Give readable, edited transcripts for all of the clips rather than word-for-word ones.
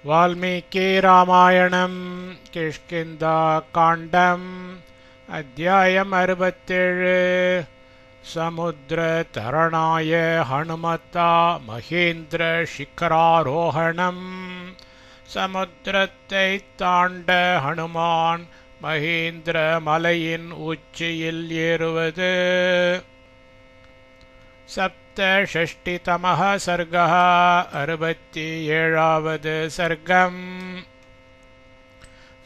वाल्मीकि रामायणं किष्किन्धाकाण्डम् अध्यायम् 67 समुद्रतरणाय हनुमता महेन्द्रशिखरारोहणम् समुद्रத்தை தாண்ட हनुमान् மகேந்திர மலையின் உச்சியில் ஏறுவது. सप्तषष्टितमः सर्गः 67வது सर्गम्.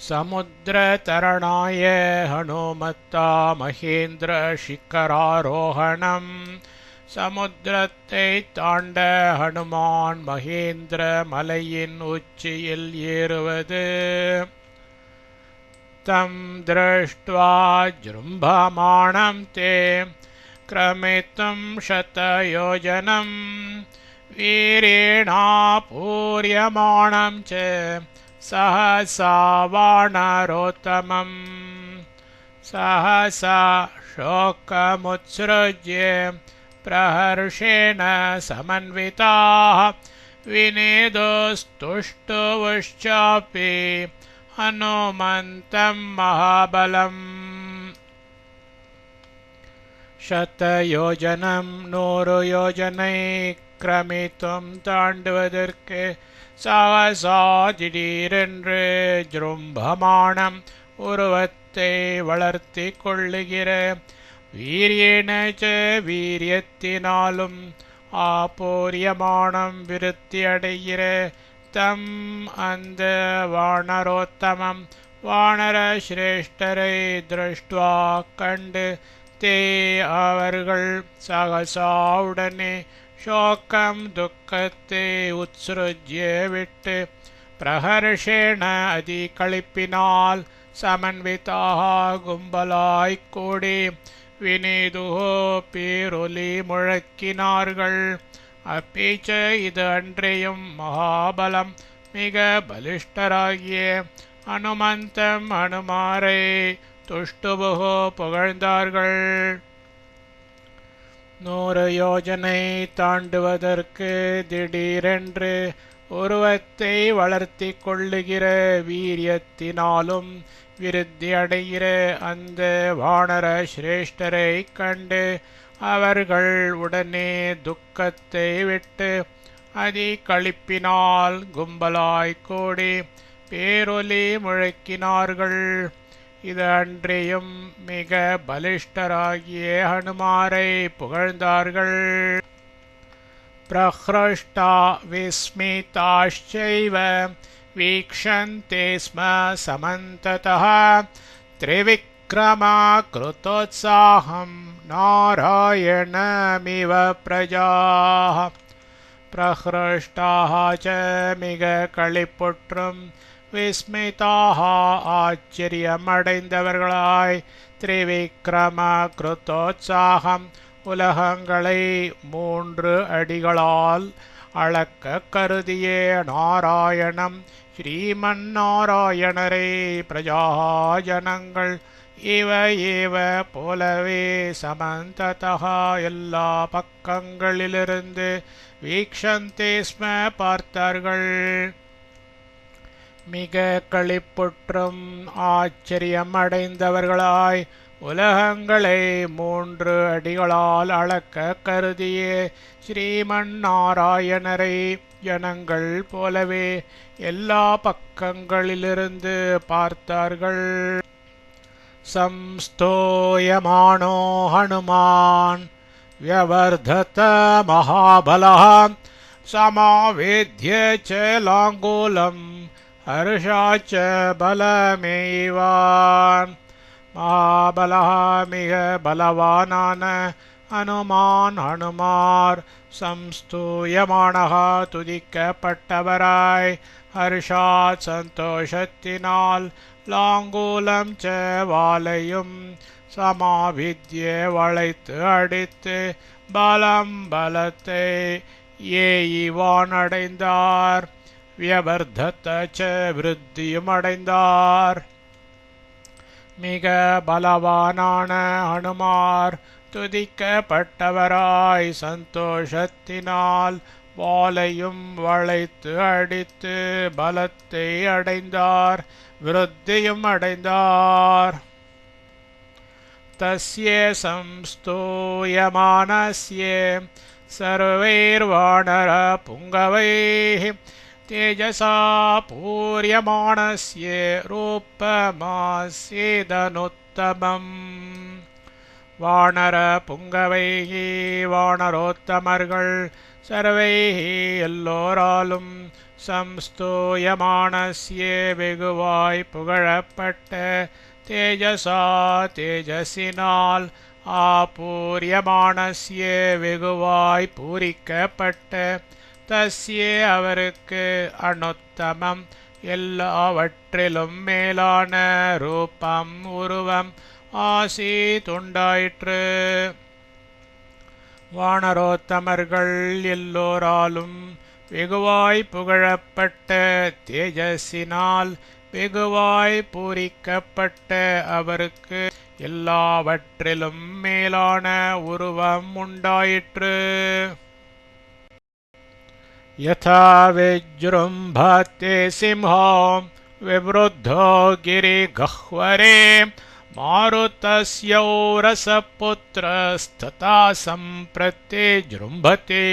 समुद्रतरणाय हनुमता महेन्द्र शिखरारोहणम् समुद्रத்தை தாண்ட हनुमान् மகேந்திர மலையின் உச்சியில் ஏறுவது. तं दृष्ट्वा जृम्भमाणं ते क्रमितुं शतयोजनं वीरेणापूर्यमाणं च सहसा वानरोत्तमम्. सहसा शोकमुत्सृज्य प्रहर्षेण समन्विताः विनेदुस्तुष्टुवश्चापि हनुमन्तं महाबलम्. शतयोजनं 100 யோஜனை क्रमितुं தாண்டுவதற்கு சகசா திடீரென்று ஜృంభமானம் உருவத்தை வளர்த்தி கொள்ளுகிற வீரியேன ச வீரியத்தினாலும் ஆபூரியமானம் விருத்தி அடைகிற தம் அந்த வானரோத்தமம் வானர சிரேஷ்டரை திருஷ்டுவா கண்டு தே அவர்கள் சகசாவுடனே சோகம் துக்கத்தை உத்ஸ்ருஜ்ய விட்டு பிரஹர்ஷேண அதி களிப்பினால் சமன்விதாக கும்பலாய்க் கூடி வினேதுஹோ பேரொலி முழக்கினார்கள். அப்பீச்ச இது அன்றையும் மகாபலம் மிக பலிஷ்டராகிய ஹனுமந்தம் ஹனுமாரை துஷ்டுபுகோ புகழ்ந்தார்கள். 100 யோஜனை தாண்டுவதற்கு திடீரென்று உருவத்தை வளர்த்தி கொள்ளுகிற வீரியத்தினாலும் விருத்தி அடைகிற அந்த வானர சிரேஷ்டரை கண்டு அவர்கள் உடனே துக்கத்தை விட்டு அதி களிப்பினால் கும்பலாய்க் கூடி பேரொலி முழக்கினார்கள். இது அன்றையும் மிக பலிஷ்டராகிய ஹனுமாரை புகழ்ந்தார்கள். பிரஹ்ருஷ்டா விஸ்மிதாಶ್ಚೈವ வீக்ஷந்தே ஸ்ம சமந்ததः த்ரிவிக்ரமா கிருதோத்சாஹம் நாராயணமிவ பிரஜாः. பிரஹ்ருஷ்டாः ச மிக களிப்புற்றும் விஸ்மிதாக ஆச்சரியமடைந்தவர்களாய் திரிவிக்ரம கிருத்தோத்சாகம் உலகங்களை 3 அடிகளால் அளக்க கருதிய நாராயணம் ஸ்ரீமன் நாராயணரே பிரஜாஜனங்கள் இவ ஏவ போலவே சமந்ததா எல்லா பக்கங்களிலிருந்து வீக்ஷந்தே ஸ்ம பார்த்தார்கள். மிக களிப்புற்றும் ஆச்சரியமடைந்தவர்களாய் உலகங்களை 3 அடிகளால் அளக்க கருதிய ஸ்ரீமன் நாராயணரை ஜனங்கள் போலவே எல்லா பக்கங்களிலிருந்து பார்த்தார்கள். சம்ஸ்தோயமானோ ஹனுமான் வ்யவர்தத மகாபலः சமாவேத்ய ச லாங்கூலம் ஹர்ஷாச்ச பலமேவான். மகாபலः மிக பலவானான ஹனுமார் சம்ஸ்தூயமானः துதிக்கப்பட்டவராய் ஹர்ஷாத் சந்தோஷத்தினால் லாங்கூலம் ச வாலையும் சமாவித்ய வளைத்து அடித்து பலத்தை ஏய்வான் அடைந்தார். வியவர்தத்த ச விருத்தியும் அடைந்தார். மிக பலவானான ஹனுமார் துதிக்கப்பட்டவராய் சந்தோஷத்தினால் வாளையும் வளைத்து அடித்து பலத்தை அடைந்தார், விருத்தியும் அடைந்தார். தஸ்ய சம்ஸ்தூயமானஸ்ய சர்வைர்வாணர புங்கவைः தேஜசா பூர்யமானஸ்ய ரூபமாஸ்யேதனுத்தமம். வானர புங்கவைः வானரோத்தமர்கள் சர்வைः எல்லோராலும் சம்ஸ்தூயமானஸ்ய வெகுவாய் புகழப்பட்ட தேஜசா தேஜசினால் ஆபூர்யமானஸ்ய வெகுவாய் பூரிக்கப்பட்ட தஸ்ய அவருக்கு அனுத்தமம் எல்லாவற்றிலும் மேலான ரூபம் உருவம் ஆசீதுண்டாயிற்று. வானரோத்தமர்கள் எல்லோராலும் வெகுவாய் புகழப்பட்ட தேஜஸினால் வெகுவாய் பூரிக்கப்பட்ட அவருக்கு எல்லாவற்றிலும் மேலான உருவம் உண்டாயிற்று. யதா விஜృంభతే சிம்ஹோ விவருத்தோ கிரிகஹ்வரே மாருதஸ்யௌரசபுத்ரஸ்ததா சம்பிரத்யே ஜృంభతే.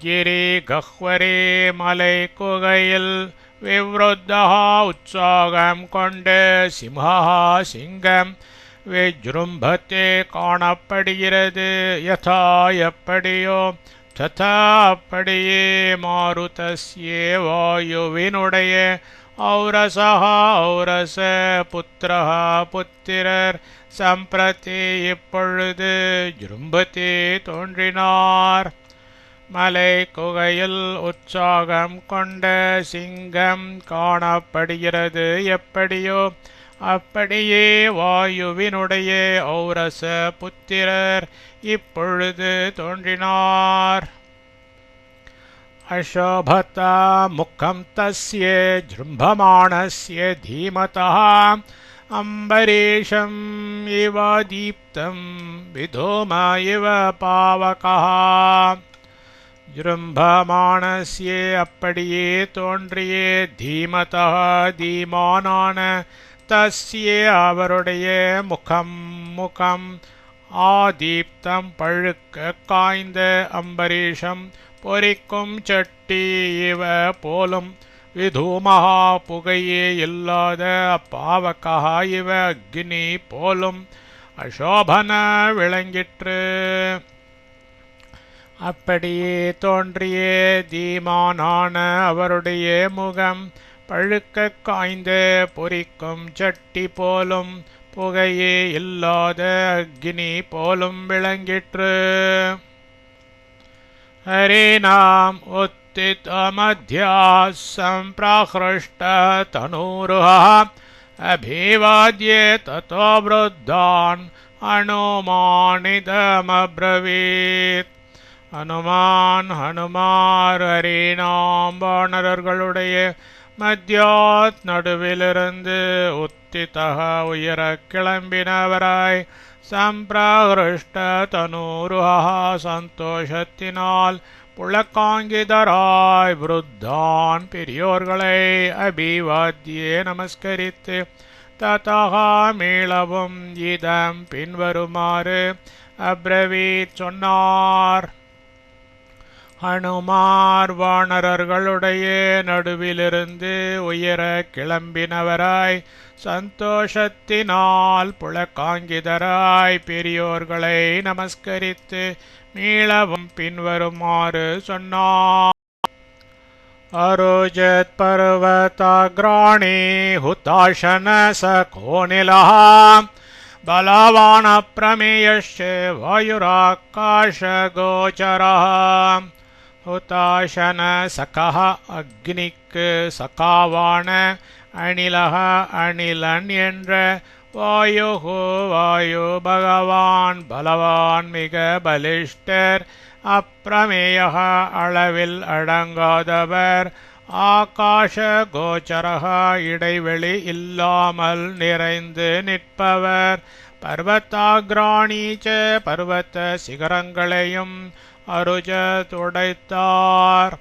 கிரிகஹ்வரே மலை குகையில் விவருத்தா உற்சாகம் கொண்டு சிம்ஹா சிங்கம் விஜృంభతే காணப்படுகிறது. யதா எப்படியோ ததா அப்படியே மாருதஸ்ய வாயுவினுடைய ஔரசா ஔரச புத்திரஹ புத்திரர் சம்பிரதி இப்பொழுது ஜృంభతే தோன்றினார். மலை குகையில் உற்சாகம் கொண்ட சிங்கம் காணப்படுகிறது எப்படியோ அப்படியே வாயுவினுடைய ஔரச புத்திரர் இப்பொழுது தோன்றினார். அசோபதா முகம் தஸ்ய ஜృంభமாணஸ்ய தீமதः அம்பரீஷம் இவ தீப்தம் விதோம இவ பாவகः. ஜృంభமாணஸ்ய அப்படியே தோன்றிய தீமதः தீமானான தஸ்ய அவருடைய முகம் முகம் ஆதீப்தம் பழுக்க காய்ந்த அம்பரீஷம் பொரிக்கும் சட்டி இவ போலும் விதூமஹா புகையே இல்லாத பாவகா இவ அக்னி போலும் அசோபன விளங்கிற்று. அப்படியே தோன்றிய தீமானான அவருடைய முகம் பழுக்க காய்ந்த பொரிக்கும் சட்டி போலும் புகையே இல்லாத அக்னி போலும் விளங்கிற்று. ஹரிநாம் உத்திதமத்யா சம்பிராஹ்ருஷ்ட தனூருஹா அபிவாத்ய ததோ வ்ருத்தான் அனுமானிதமப்ரவீத். ஹனுமார் ஹரிநாம் வானரர்களுடைய மத்தியாத் நடுவிலிருந்து உத்திதஹ உயர கிளம்பினவராய் சம்பிராஹ்ருஷ்ட தனூருஹா சந்தோஷத்தினால் புலக்காங்கிதராய் விருத்தான் பெரியோர்களை அபிவாத்தியே நமஸ்கரித்து ததஹ மீளவும் இதம் பின்வருமாறு அப்ரவீத் சொன்னார். ஹனுமார் வானரர்களுடைய நடுவிலிருந்து உயர கிளம்பினவராய் சந்தோஷத்தினால் புலக்காங்கிதராய் பெரியோர்களை நமஸ்கரித்து மீளவும் பின்வருமாறு சொன்னார். அரோஜத் பர்வதாக்ராணி ஹுதாசன சகோநிலஹ பலவான் அப்ரமேயஸ்ய வாயுராகாஷகோச்சரஹ. ஹுதாசன சகஹ அக்னிக்கு சகாவான அணிலஹ அணிலன் என்ற வாயுஹு வாயு பகவான் பலவான் மிக பலிஷ்டர் அப்ரமேயஹ அளவில் அடங்காதவர் ஆகாஷ கோச்சரஹ இடைவெளி இல்லாமல் நிறைந்து நிற்பவர் பர்வதாக்ராணீச்ச பர்வத சிகரங்களையும் அருஜத்துடைத்தார்.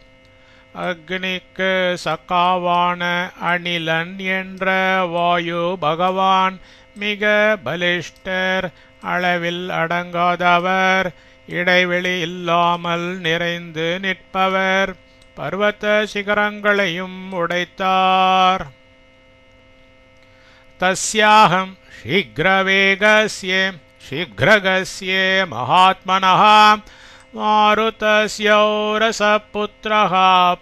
அக்னிக்கு சக்காவான அணிலன் என்ற வாயு பகவான் மிக பலிஷ்டர், அளவில் அடங்காதவர், இடைவெளி இல்லாமல் நிறைந்து நிற்பவர், பர்வத சிகரங்களையும் உடைத்தார். தஸ்யாஹம் ஷீக்ரவேகஸ்ய ஷீக்ரகஸ்ய மகாத்மனः மாருதஸ்யோரசபுத்ரः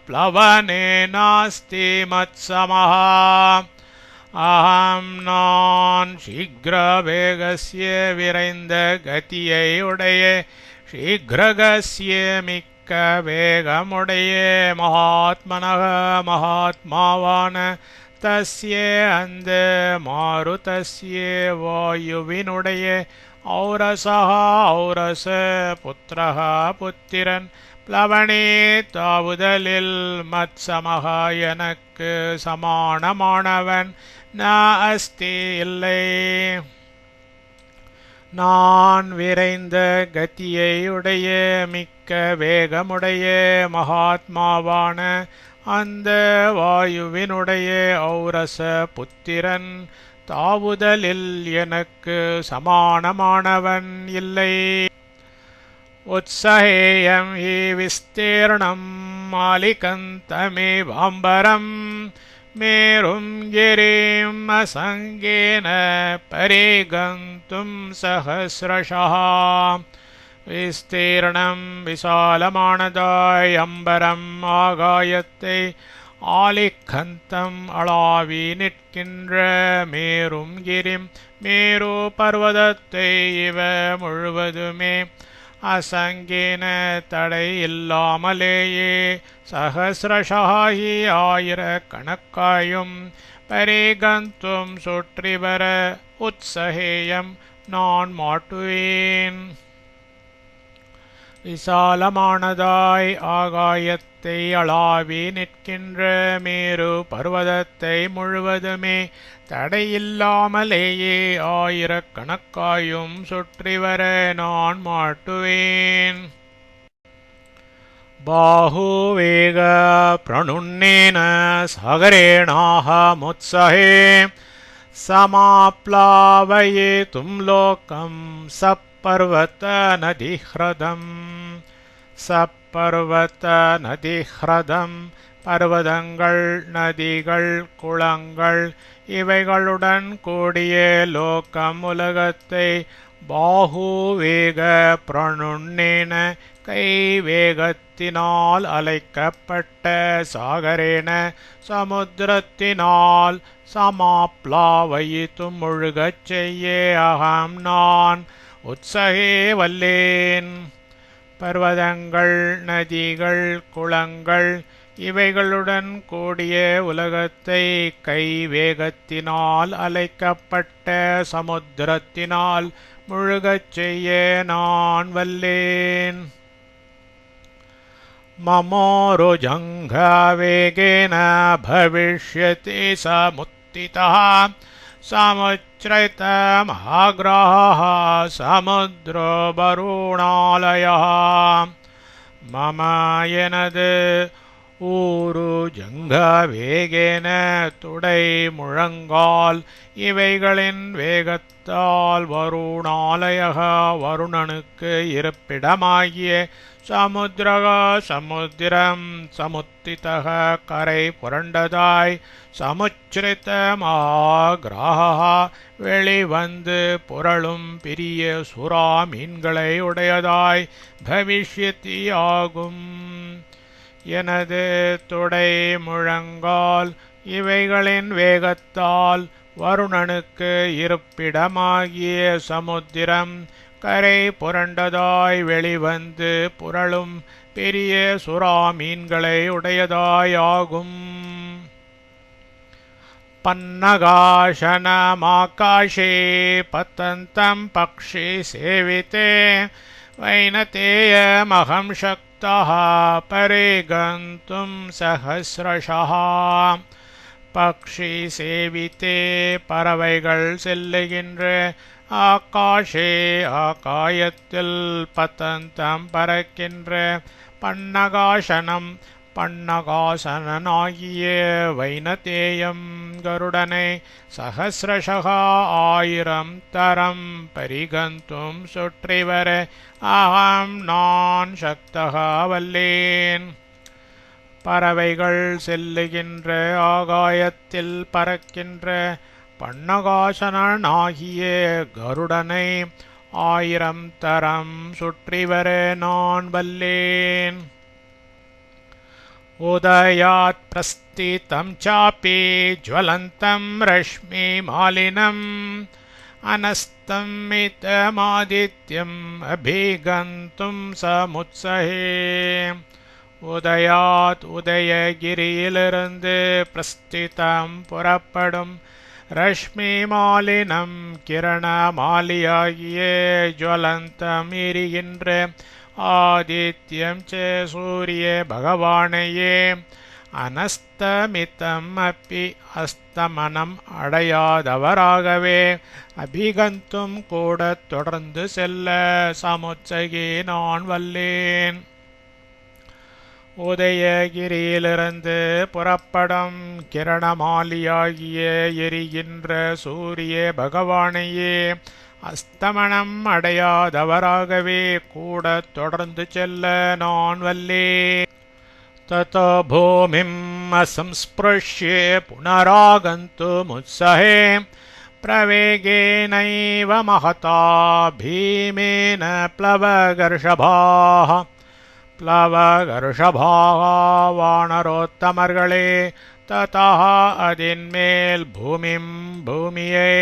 ப்ளவனே நாஸ்தி மத்சமः. அஹம் நான் சீக்ரவேகஸ்ய விரைந்த கதியை உடைய, சீக்ரகஸ்ய மிக்க வேகமுடைய, மகாத்மனக மகாத்மாவான, தஸ்ய அந்த மாருதஸ்ய வாயுவினுடைய, ஔரசஹ ஔரச புத்திரஹ புத்திரன், ப்ளவனே தாவுதலில், மத்சமஹ எனக்கு சமானமானவன், ந அஸ்தி இல்லை. நான் விரைந்த கதியையுடைய மிக்க வேகமுடைய மகாத்மாவான அந்த வாயுவினுடைய ஔரச புத்திரன், தாவுதலில் எனக்கு சமானமானவன் இல்லை. உத்ஸஹேயம் ஹி விஸ்தீர்ணம் மாலிகந்தமிவாம்பரம், மேரும் கிரிம் அசங்கேன பரிகந்தும் சஹஸ்ரஷः. விஸ்தீர்ணம் விசாலமானதாய் அம்பரம் ஆகாயத்தை ஆலிகந்தம் அளவி நிற்கின்ற மேரும் கிரிம் மேரு பர்வதத்தை இவ முழுவதுமே அசங்கேன தடை இல்லாமலேயே சஹஸ்ரஷாஹி ஆயிரக்கணக்காயும் பரிகந்தும் சுற்றி வர உத்ஸஹேயம் நான் மாட்டுவேன். விசாலமானதாய் ஆகாயத்தை அளாவி நிற்கின்ற மேரு பர்வதத்தை முழுவதுமே தடையில்லாமலேயே ஆயிரக்கணக்காயும் சுற்றி வர நான் மாட்டுவேன். பாஹுவேக பிரணுன்னேன சாகரேணாஹமுத்ஸஹே சமாப்ளாவயேதும் லோகம் சப்பர்வத நதிஹ்ரதம். சப்பர்வத நதிஹ்ரதம் பர்வதங்கள், நதிகள், குளங்கள் இவைகளுடன் கூடிய லோகம் உலகத்தை பாஹுவேக பிரணுன்னேன கைவேகத்தினால் அலைக்கப்பட்ட சாகரேன சமுத்திரத்தினால் சமாப்ளாவயித்தும் முழுகச் செய்ய அகம் நான் உத்ஸஹே வல்லேன். பர்வதங்கள், நதிகள், குளங்கள் இவைகளுடன் கூடிய உலகத்தை கைவேகத்தினால் அலைக்கப்பட்ட சமுத்திரத்தினால் முழுகச் செய்ய நான் வல்லேன். மமோருஜங்க வேகேன பவிஷ்யதி சமுத்திதः சமுச்ரைத மகாக்ரஹः சமுத்ரோ வருணாலயः. மம எனது ஊரு ஜங்க வேகேன துடை முழங்கால் இவைகளின் வேகத்தால் வருணாலயக வருணனுக்கு இருப்பிடமாகிய சமுத்திரக சமுத்திரம் சமுத்திதக கரை புரண்டதாய் சமுச்சிரித்த மகாக்ரஹः வெளிவந்து புரளும் பெரிய சுறா மீன்களை உடையதாய் பவிஷ்யதி ஆகும். எனது தொடை முழங்கால் இவைகளின் வேகத்தால் வருணனுக்கு இருப்பிடமாகிய சமுத்திரம் கரை புரண்டதாய் வெளிவந்து புரளும் பெரிய சுறா மீன்களை உடையதாய் ஆகும். பன்னகாசனமாகாஷே பத்தந்தம் பக்ஷி சேவிதே வைனதேயமகம் சக்தः பரிகந்தும் சஹஸ்ரஷः. பக்ஷி சேவித்தே பறவைகள் செல்லுகின்ற ஆகாஷே ஆகாயத்தில் பதந்தம் பறக்கின்ற பன்னகாசனம் பன்னகாசனாகிய வைனதேயம் கருடனை சஹஸ்ரஷகா 1000 தரம் பரிகந்தும் சுற்றிவர அகம் நான் சக்தகா வல்லேன். பறவைகள் செல்லுகின்ற ஆகாயத்தில் பறக்கின்ற பன்னகாசனாகிய கருடனை 1000 தரம் சுற்றிவர நான் வல்லேன். உதயாத் பிரஸ்திதம் சாபி ஜ்வலந்தம் ரஷ்மி மாலினம் அனஸ்தம் மிதமாதித்யம் அபிகந்தும் சமுத்ஸஹே. உதயாத் உதயகிரியிலிருந்து பிரஸ்திதம் புறப்படும் ரஷ்மி மாலினம் கிரணமாலியாகிய ஜ்வலந்தம் எரிகின்ற ஆதித்யம் சூரிய பகவானையே அனஸ்தமிதம் அப்பி அஸ்தமனம் அடையாதவராகவே அபிகந்தும் கூட தொடர்ந்து செல்ல சமுத்ஸகே நான் வல்லேன். உதயகிரியிலிருந்து புறப்படும் கிரணமாலியாகிய எரிகின்ற சூரிய பகவானையே அஸ்தமனம் அடையாதவராகவே கூட தொடர்ந்து செல்ல நான் வல்லேன். ததோ பூமிம் அசம்ஸ்பிருஷ்ய புனராகந்துமுத்ஸஹே பிரவேகேனைவ மகதா பீமேன ப்ளவகர்ஷபாः. ப்ளவகர்ஷபாः வானரோத்தமர்களே ததः அதின்மேல் பூமியை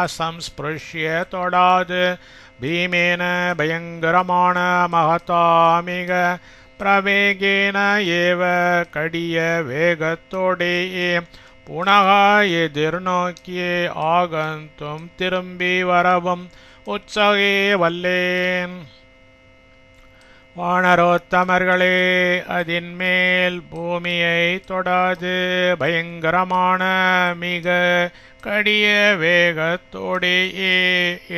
அசம்ஸ்பிருஷ்ய தொடாது பீமேன பயங்கரமான மகதா மிக பிரவேகேன ஏவ கடிய வேகத்தோடேயே புனக எதிர்நோக்கியே ஆகந்தும் திரும்பி வரவும் உத்ஸகே வல்லேன். வானரோத்தமர்களே அதின்மேல் பூமியை தொடாது பயங்கரமான மிக கடிய வேகத்தோடேயே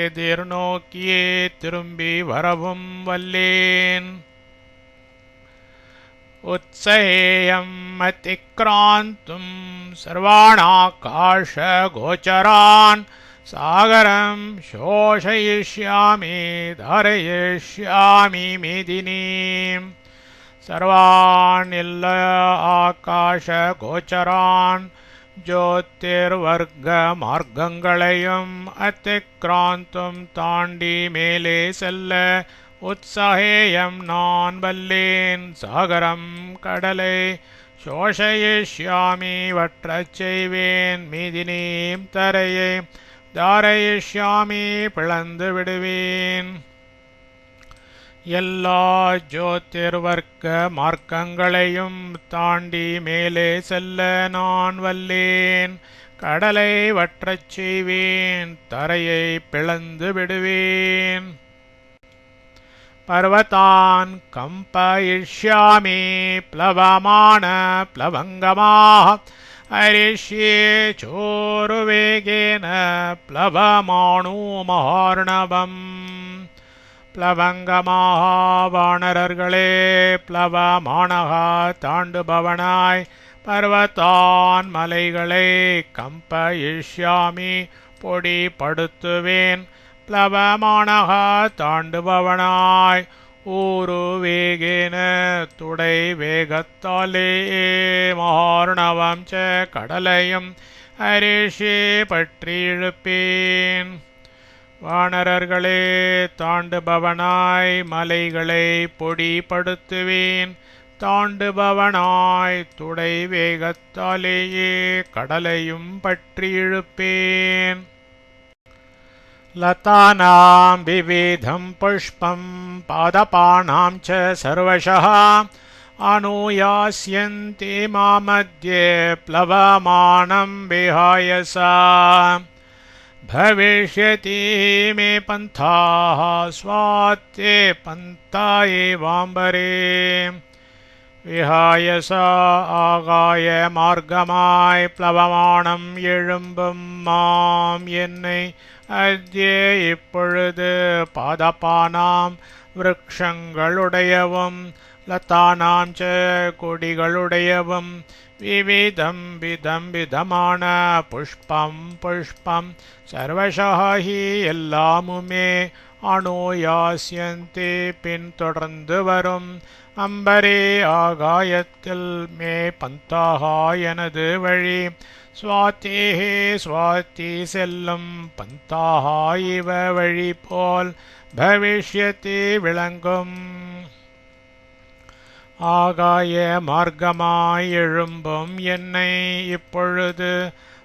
எதிர்நோக்கியே திரும்பி வரவும் வல்லேன். உத்ஸஹேயம் அதிக்ராந்தும் சர்வாணாகாஷ கோச்சரான் சாகரம் சோஷயிஷ்யாமி தாரயிஷ்யாமி மேதினீம். சர்வான் இல்ல ஆகாஷ கோச்சரான் ஜோதிர்வர்க்க மார்க்கங்களையும் அதிக்ராந்தும் தாண்டி மேலே செல்ல உத்ஸஹேயம் நான் வல்லேன். சாகரம் கடலை சோஷயிஷ்யாமி வற்றச் செய்வேன். மீதினீம் தரையை தாரயிஷ்யாமி பிளந்து விடுவேன். எல்லா ஜோதிர்வர்க்க மார்க்கங்களையும் தாண்டி மேலே செல்ல நான் வல்லேன். கடலை வற்றச் செய்வேன். தரையை பிளந்து விடுவேன். பர்வதான் கம்பயிஷ்யாமி ப்ளவமான ப்ளவங்கமாः ஹரிஷ்யே சோருவேகேன ப்ளவமாணு மஹார்ணவம். ப்ளவங்கமாக வானரர்களே ப்ளவமானக தாண்டுபவனாய் பர்வதான் மலைகளை கம்பயிஷ்யாமி பொடிபடுத்துவேன். ப்ளவமானக தாண்டுபவனாய் ஊரு வேகேன துடை வேகத்தாலே மஹார்ணவம் ச கடலையும் ஹரிஷே பற்றி இழுப்பேன். வானரர்களே தாண்டுபவனாய் மலைகளை பொடிபடுத்துவேன். தாண்டுபவனாய் துடை வேகத்தாலேயே கடலையும் பற்றி இழுப்பேன். லதானாம் விவிதம் புஷ்பம் பாதபானாம் ச சர்வஷः அனுயாஸ்யந்தி மாமத்யே ப்ளவமானம் விஹாயசா. भविष्यति मे पन्थाः स्वात्ये पन्था एवाम्बरे. விஹாயசா ஆகாய மார்க்கமாய் ப்ளவமானம் எழும்பும் மாம் என்னை அத்யே இப்பொழுது பாதபானாம் விருக்ஷங்களுடையவும் லதானாம் ச கொடிகளுடையவும் விவிதம் விதம் விதமான புஷ்பம் புஷ்பம் சர்வசாஹி எல்லாமுமே அனுயாஸ்யந்தே பின்தொடர்ந்து வரும் அம்பரே ஆகாயத்தில் மே பந்தாகா எனது வழி ஸ்வாத்தேஹே ஸ்வாத்தி செல்லும் பந்தாகா இவ வழி போல் பவிஷ்யத்தே விளங்கும் ஆகாய மார்க்கமாய் எழும்பும் என்னை இப்பொழுது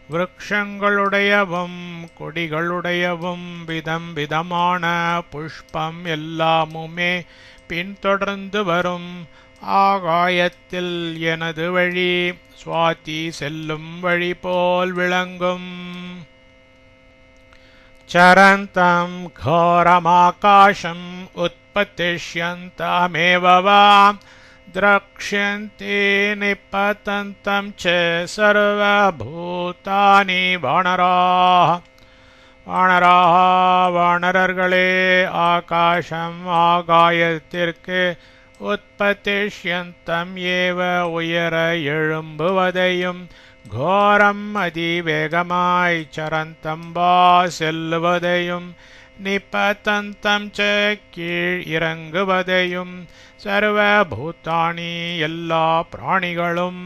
விருக்ஷங்களுடையவும் கொடிகளுடையவும் விதம் விதமான புஷ்பம் எல்லாமுமே பின்தொடர்ந்து வரும் ஆகாயத்தில் எனது வழி சுவாதி செல்லும் வழி போல் விளங்கும் சரந்தம் கோரமாகாசம் உத்பத்திஷ்யந்தமேவ வா द्रक्ष्यन्ते निपतन्तं च सर्वभूतानि வானராः வானரர்களே ஆகாசம் ஆகாயத்திற்கு உற்பத்திஷ்யந்தம் ஏவ உயர எழும்புவதையும் கோரம் அதிவேகமாய் சரந்தம் வா செல்லுவதையும் நிபதந்தம் ச கீழ் இறங்குவதையும் சர்வபூதானி எல்லா பிராணிகளும்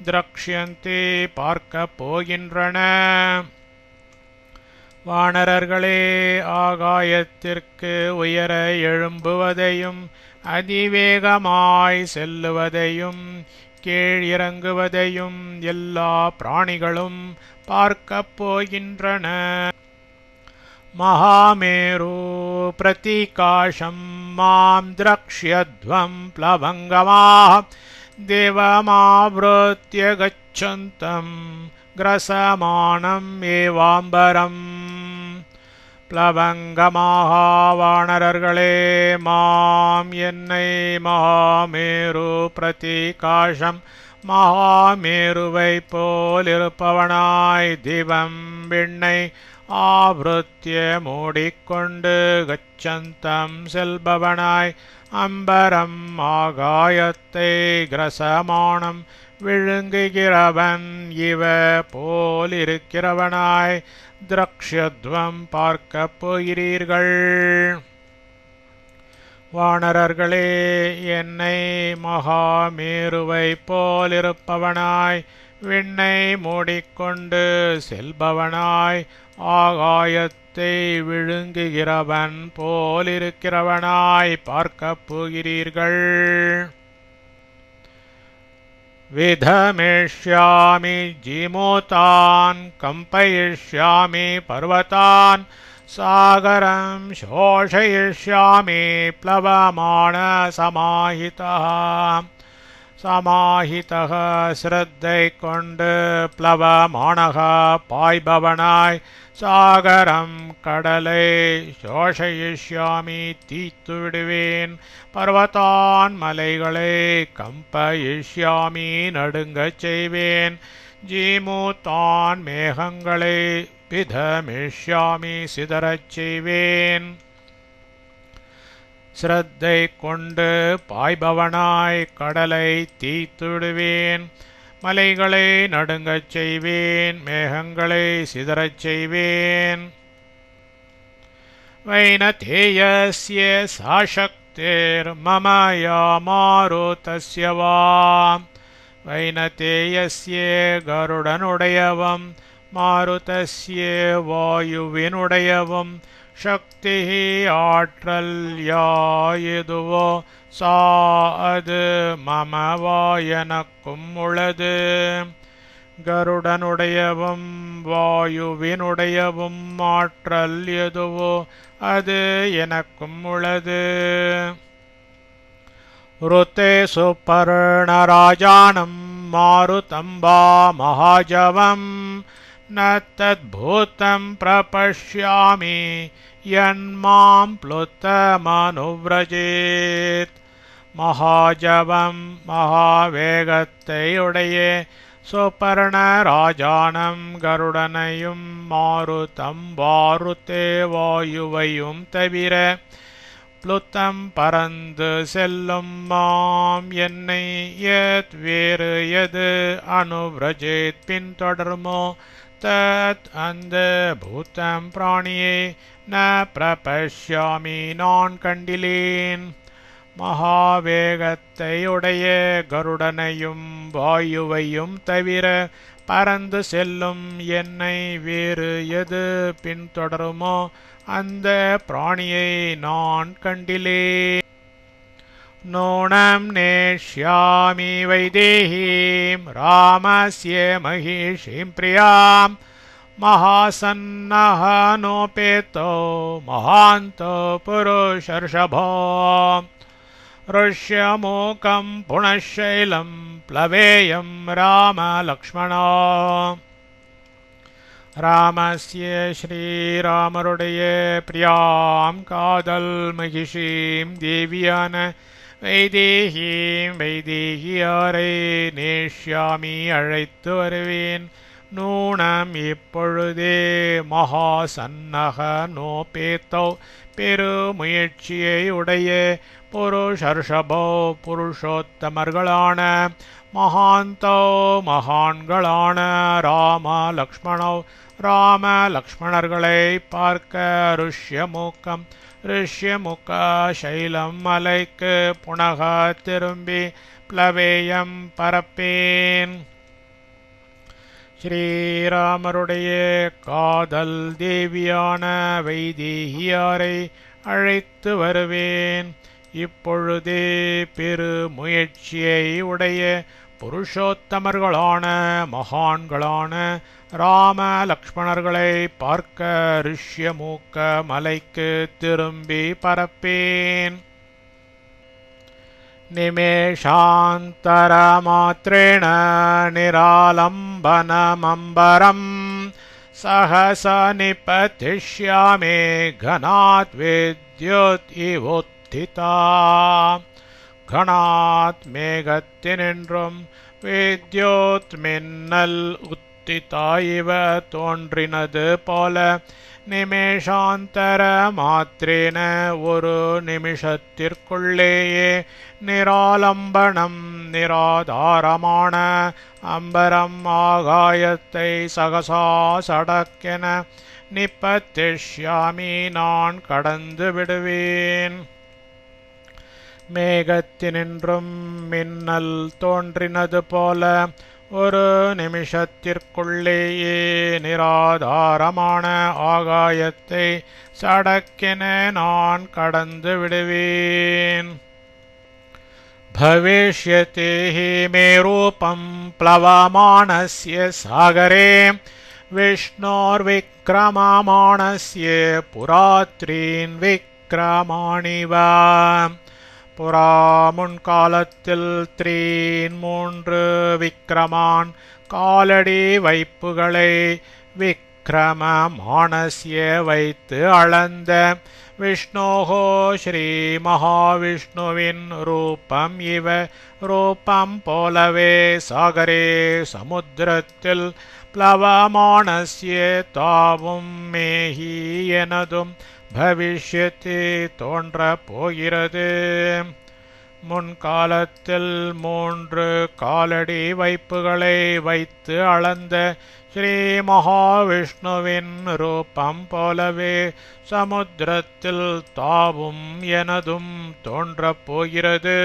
திரக்ஷ்யந்தே பார்க்க போகின்றன வானரர்களே ஆகாயத்திற்கு உயர எழும்புவதையும் அதிவேகமாய் செல்லுவதையும் கீழ் இறங்குவதையும் எல்லா பிராணிகளும் பார்க்க போகின்றன महामेरु प्रतीकाशं मां द्रक्ष्यध्वं प्लवङ्गमाः देवमावृत्य गच्छन्तं ग्रसमाणम् एवाम्बरम् प्लवङ्गमाः வானரர்களே மாம் என்னை மகாமேரு பிரதீகாசம் மகாமேருவை போலிருப்பவனாய் திவம் விண்ணை ஆவருத்திய மூடிக்கொண்டு கச்சந்தம் செல்பவனாய் அம்பரம் ஆகாயத்தை கிரசமானம் விழுங்குகிறவன் இவ போலிருக்கிறவனாய் திரக்ஷத்வம் பார்க்க போகிறீர்கள் வானரர்களே என்னை மகாமேருவை போலிருப்பவனாய் விண்ணை மூடிக்கொண்டு செல்பவனாய் ஆகாயத்தை விழுங்குகிறவன் போலிருக்கிறவனாய் பார்க்க போகிறீர்கள் விதமிஷ்யாமி ஜிமோதான் கம்பயிஷ்யாமி பர்வதான் சாகரம் சோஷயிஷ்யாமி ப்ளவமான சமாஹிதः ஸ்ரத்தை கொண்டு ப்ளவமானக பாய்பவனாய் சாகரம் கடலை சோஷயிஷ்யாமி தீத்து விடுவேன் பர்வதான் மலைகளை கம்பயிஷ்யாமி நடுங்கச் செய்வேன் ஜீமூத்தான் மேகங்களை விதமிஷ்யாமி சிதறச் செய்வேன் ஸ்ரத்தை கொண்டு பாய்பவனாய் கடலை தீத்துடுவேன் மலைகளை நடுங்கச் செய்வேன் மேகங்களை சிதறச் செய்வேன் வைனதேயஸ்ய சாசக்திர்மம யா மாருதஸ்ய வா வைனதேயஸ்ய கருடனுடையவம் மாருதஸ்ய வாயுவினுடையவும் சக்தி ஆற்றல் யாயதுவோ சா அது மமவா எனக்கும் உளது கருடனுடையவும் வாயுவினுடையவும் ஆற்றல் எதுவோ அது எனக்கும் உளது ருத்தே சுபர்ணராஜானம் மாருதம்பா மகாஜவம் न तद्भूतं प्रपश्यामि यन्मां प्लुतमनुव्रजेत् மகாஜவம் மகாவேகத்தை உடைய சுபர்ண ராஜானம் கருடனையும் மாருதம் வாருத்தே வாயுவையும் தவிர ப்ளுத்தம் பறந்து செல்லும் மாம் என்னை யத் வேறு எது அனுவ்ரஜேத் பின்தொடருமோ தத் அந்த பூதம் பிராணியை ந பிரபஷ்யாமி நான் கண்டிலேன். மகாவேகத்தை உடைய கருடனையும் வாயுவையும் தவிர பறந்து செல்லும் என்னை வேறு எது பின்தொடருமோ அந்த பிராணியை நான் கண்டிலேன். நூனம் நேஷ்யாமி வைதேஹீம் ராமஸ்ய மகிஷீம் பிரியாம் மகாசன்னஹ நோபேதோ மகாந்தோ புருஷர்ஷபோ ருஷ்யமூகம் புனஷைலம் ப்ளவேயம் ராம லக்ஷ்மணா. ராமஸ்ய ஸ்ரீராமருடைய பிரியாம் காதல் மகிஷீம் தேவியான வைதேகியாரை நேஷ்யாமி அழைத்து வருவேன். நூனம் இப்பொழுதே மகாசன்னக நோபேத்தோ பெருமுயற்சியை உடைய புருஷர்ஷபோ புருஷோத்தமர்களான மகாந்தோ மகான்களான ராம லக்ஷ்மணோ ராம லக்ஷ்மணர்களை பார்க்க ருஷ்யமுக சைலம் மலைக்கு புனக திரும்பி ப்ளவேயம் பரப்பேன். ஸ்ரீராமருடைய காதல் தேவியான வைதேகியாரை அழைத்து வருவேன். இப்பொழுதே பெரு முயற்சியை உடைய புருஷோத்தமர்களான மகான்களான ராம லக்ஷ்மணர்களை பார்க்க ரிஷ்யமூக்க மலைக்கு திரும்பி பரப்பேன். நிமேஷாந்தரமாத்ரேண நிராலம்பனமம்பரம் சஹச நிபதிஷ்யாமே கணாத் வித்யுத் இவோத்திதா. கணாத் மேகத்தினின்றும் வித்யுத் மின்னல் உத்திதா இவ தோன்றினது போல நிமேஷாந்தர மாத்திரேன ஒரு நிமிஷத்திற்குள்ளேயே நிராலம்பனம் நிராதாரமான அம்பரம் ஆகாயத்தை சகசா சடக்கென நிபதிஷ்யாமி நான் கடந்து விடுவேன். மேகத்தினின்றும் மின்னல் தோன்றினது போல ஒரு நிமிஷத்திற்குள்ளேயே நிராதாரமான ஆகாயத்தை சடக்கென நான் கடந்து விடுவேன். பவிஷ்யதே மே ரூபம் ப்ளவமானஸ்ய சாகரே விஷ்ணோர்விக்ரமமானஸ்ய புராத்ரீன் விக்ரமாணிவ. புறா முன்காலத்தில் 3 விக்ரமான் காலடி வைப்புகளை விக்ரமமானஸ்ய வைத்து அளந்த விஷ்ணோஹோ ஸ்ரீ மகாவிஷ்ணுவின் ரூபம் இவ ரூபம் போலவே சாகரே சமுத்திரத்தில் ப்ளவமானஸ்ய தாவும் மேஹி எனதும் பவிஷ்யத்து தோன்ற போகிறது. முன்காலத்தில் 3 காலடி வைப்புகளை வைத்து அளந்த ஸ்ரீ மகாவிஷ்ணுவின் ரூபம் போலவே சமுத்திரத்தில் தாவும் எனதும் தோன்றப் போகிறது.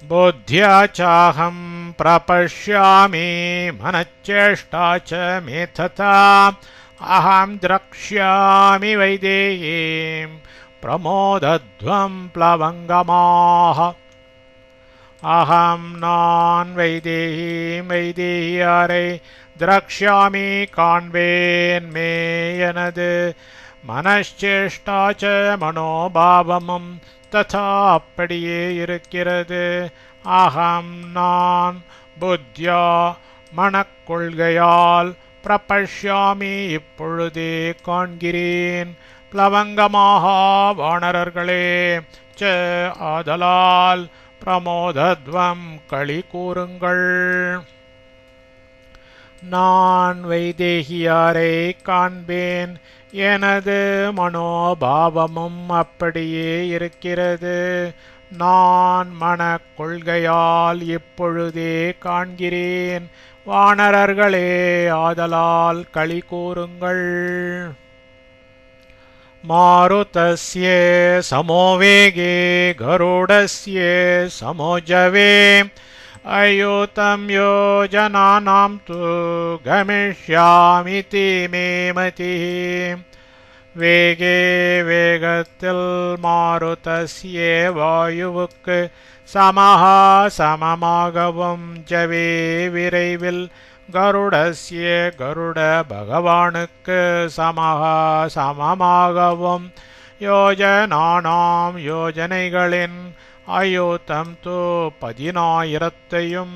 புத்யா சாஹம் பிரபஷ்யாமி மனச்சேஷ்டா ச மே ததா அஹம் த்ரக்ஷ்யாமி வைதேகீம் பிரமோதத்வம் ப்ளவங்கமாஹ. அஹம் நான் வைதேகியாரை திரக்ஷ்யாமி காண்பேன். மே எனது மனச்சேஷ்டா ச மனோபாவமும் ததா அப்படியே இருக்கிறது. அஹம் நான் புத்யா மனக்கொள்கையால் பிரபஷ்யாமி இப்பொழுதே காண்கிறேன். ப்ளவங்கமாக வானரர்களே ஆதலால் பிரமோதத்வம் களி கூறுங்கள். நான் வைதேகியாரை காண்பேன், எனது மனோபாவமும் அப்படியே இருக்கிறது. நான் மனக் கொள்கையால் இப்பொழுதே காண்கிறேன். வானரர்களே, ஆதலால் களி கூறுங்கள். மாருதஸ்ய சமோவேகே கருடஸ்ய சமோஜவே அயுதம் யோஜனானாம் து கமிஷ்யாமிதி மே மதிः. வேகே வேகத்தில் மாருதஸ்ய வாயுவுக்கு சமமாகவும் ஜவே விரைவில் கருடஸ்ய கருட பகவானுக்கு சமமாகவும் யோஜனானாம் யோஜனைகளின் அயுதம் து 10,000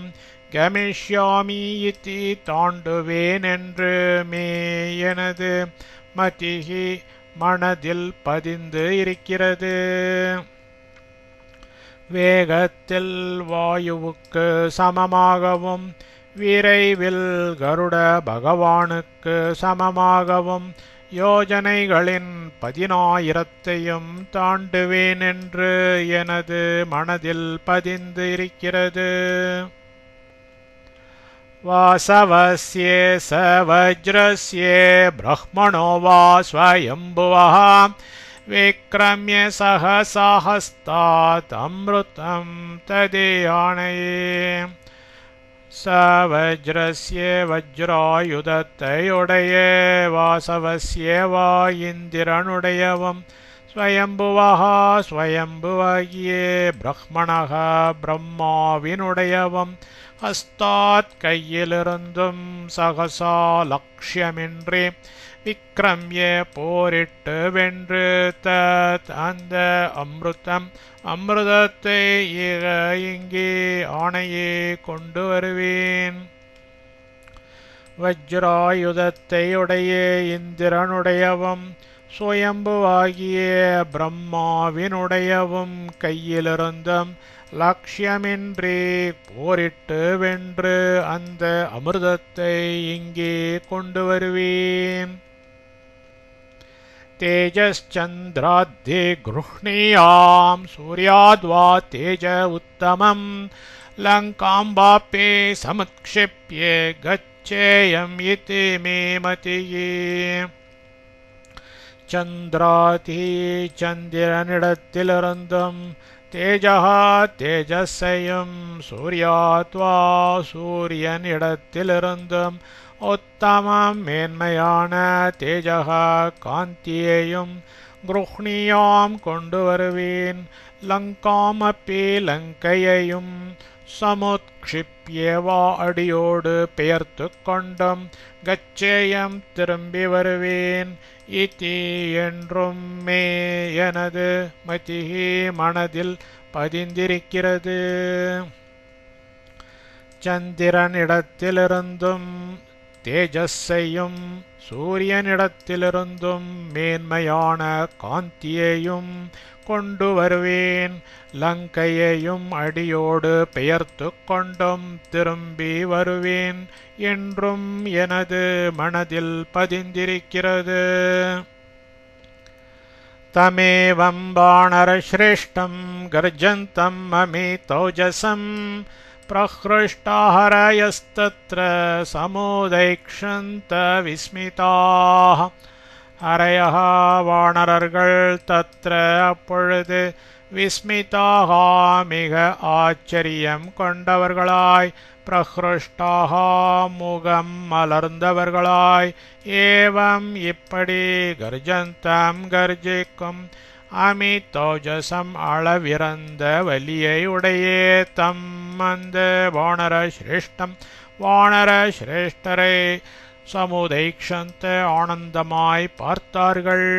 கமிஷ்யாமி இதி தாண்டுவேன் என்று மே எனது மதிஹி மனதில் பதிந்து இருக்கிறது. வேகத்தில் வாயுவுக்கு சமமாகவும் விரைவில் கருட பகவானுக்கு சமமாகவும் யோஜனைகளின் 10,000 தாண்டுவேன் என்று எனது மனதில் பதிந்து இருக்கிறது. வாசவஸ்ய ச வஜ்ரஸ்ய பிரஹ்மணோ வா ஸ்வயம்புவः விக்ரம்ய சஹசாஹஸ்தாத் அம்ருதம் ததேயானயே. ச வஜ்ரஸ்ய வஜ்ராயுதத்தையுடைய வாசவஸ்ய வா இந்திரனுடையவும் ஸ்வயம்புவः ஸ்வயம்புவாகிய பிரஹ்மணः பிரம்மாவினுடையவும் ஹஸ்தாத் கையிலிருந்தும் சகசா லக்ஷ்யமின்றி விக்ரம்ய போரிட்டு வென்று தத் அந்த அமிர்தத்தை இங்கே ஆணையே கொண்டு வருவேன். வஜ்ராயுதத்தையுடைய இந்திரனுடையவும் சுயம்புவாகிய பிரம்மாவினுடையவும் கையிலிருந்தும் லக்ஷ்யமின்றி போரிட்டு வென்று அந்த அமிர்தத்தை இங்கே கொண்டு வருவேன். தேஜச்சந்திராத்தி கிருஹ்ணியாம் சூர்யாத்வா தேஜ உத்தமம் லங்காம்பாப்பே சமுத்க்ஷிப்ய கச்சேயம் இதி மே மதிः. சந்திராதி சந்திரனிடத்திலிருந்தும் தேஜஹா தேஜஸையும் சூர்யாத்வா சூரியனிடத்திலிருந்தும் உத்தமம் மேன்மையான தேஜஹா காந்தியையும் கிருஹ்ணியாம் கொண்டு வருவேன். லங்காம் அப்பி லங்கையையும் சமுத்க்ஷிப்யவா அடியோடு பெயர்த்து கொண்டும் கச்சேயம் திரும்பி வருவேன். இதி என்றும் மே எனது மதிஹி மனதில் பதிந்திருக்கிறது. சந்திரனிடத்திலிருந்தும் தேஜஸையும் சூரியனிடத்திலிருந்தும் மேன்மையான காந்தியையும் கொண்டு வருவேன். லங்கையையும் அடியோடு பெயர்த்து கொண்டும் திரும்பி வருவேன் என்றும் எனது மனதில் பதிந்திருக்கிறது. தமேவம் வானரஸ்ரேஷ்டம் கர்ஜந்தம் அமிதௌஜசம் பிரஹ்ருஷ்டாஹரயஸ்தத்ர சமுதைக்ஷந்த விஸ்மிதாः. ஹரயः வானரர்கள் தத்ர அப்பொழுது விஸ்மிதாக மிக ஆச்சரியம் கொண்டவர்களாய் பிரஹ்ருஷ்டாக முகம் மலர்ந்தவர்களாய் ஏவம் இப்படி கர்ஜந்தம் கர்ஜிக்கும் அமிதௌஜசம் அளவிறந்த வலியை உடையே தம் அந்த வானர சிரேஷ்டரை சமுதைக்ஷந்த ஆனந்தமாய் பார்த்தார்கள்.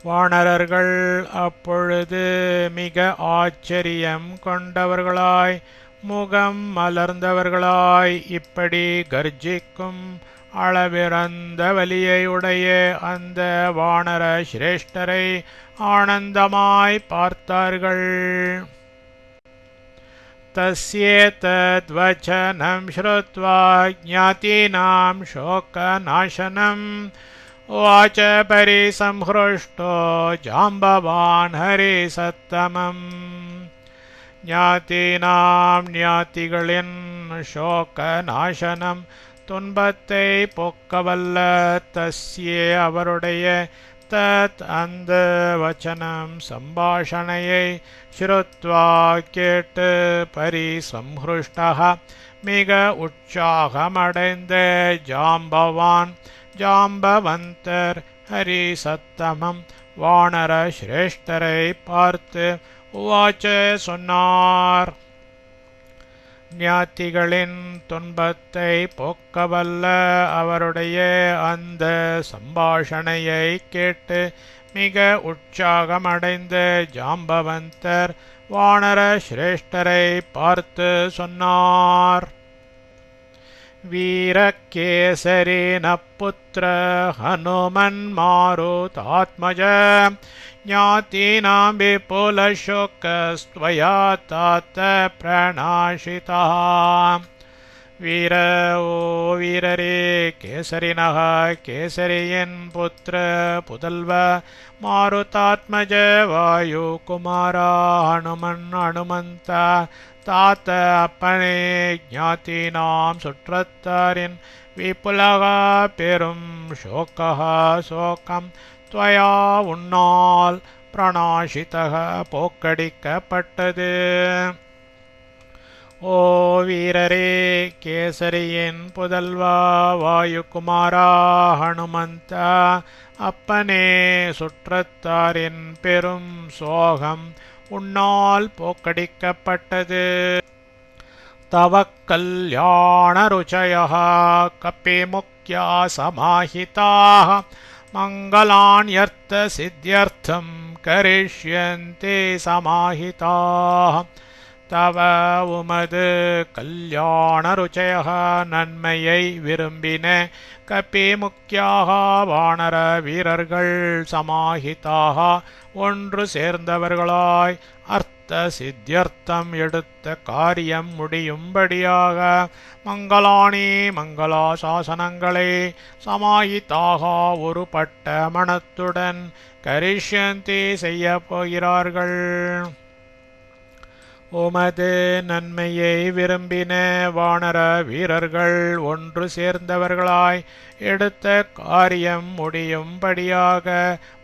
வானரர்கள் அப்பொழுது மிக ஆச்சரியம் கொண்டவர்களாய் முகம் மலர்ந்தவர்களாய் இப்படி கர்ஜிக்கும் அளவிறந்த வலியை உடைய அந்த வானர சிரேஷ்டரை ஆனந்தமாய் பார்த்தார்கள். तस्येतद्वचनं श्रुत्वा ज्ञातीनां शोकनाशनम् उवाच परिसंहृष्टो जाम्बवान् हरिसत्तमम्. ஞாத்திகளின் சோகநாசனம் துன்பத்தை போக்கவல்ல தஸ்யே அவருடைய தத் அந்த வச்சனம் சம்பாஷணையை ஸ்ருத்வா கேட்டு பரிசம்ஹ்ருஷ்டः மிக உற்சாகமடைந்த ஜாம்பவந்தர் ஹரிசத்தமம் வானர சிரேஷ்டரை பார்த்து உவாச்ச சொன்னார். ஞாத்திகளின் துன்பத்தை போக்கவல்ல அவருடைய அந்த சம்பாஷணையை கேட்டு மிக உற்சாகமடைந்த ஜாம்பவந்தர் வானர சிரேஷ்டரை பார்த்து சொன்னார். வீரகேசரின புத்திர ஹனுமன் மாருதாத்மஜ ஞாதீனாம் விபுலசோகஸ்த்வயா தாத்த பிரணாசிதः. வீர ஓ வீரரே, கேசரினः கேசரியின் புத்திர புதல்வ மாருதாத்மஜ வாயுகுமாரா ஹனுமந்த தாத்த அப்பனே ஞாதீனாம் சுற்றத்தாரின் விபுலகா பெரும் சோகம் துவயா உன்னால் பிரணாசிதக போக்கடிக்கப்பட்டது. ஓ வீரரே, கேசரியின் புதல்வா வாயுகுமாரா ஹனுமந்த அப்பனே, சுற்றத்தாரின் பெரும் சோகம் உன்னால் போக்கடிக்கப்பட்டது. தவ கல்யாண ருச்சயः கபிமுக்யா சமாஹிதாः மங்களான்யர்த்த சித்யர்த்தம் கரிஷ்யந்தே சமாஹிதாः. தவ உமது கல்யாண ருச்சயः நன்மையை விரும்பின கபிமுக்யாக வானர வீரர்கள் சமாஹிதாக ஒன்று சேர்ந்தவர்களாய் அர்த்த சித்தியர்த்தம் எடுத்த காரியம் முடியும்படியாக மங்களாணி மங்களாசாசனங்களை சமாஹிதாக ஒருபட்ட மனத்துடன் கரிஷ்யந்தி செய்ய போகிறார்கள். உமது நன்மையை விரும்பின வானர வீரர்கள் ஒன்று சேர்ந்தவர்களாய் எடுத்த காரியம் முடியும்படியாக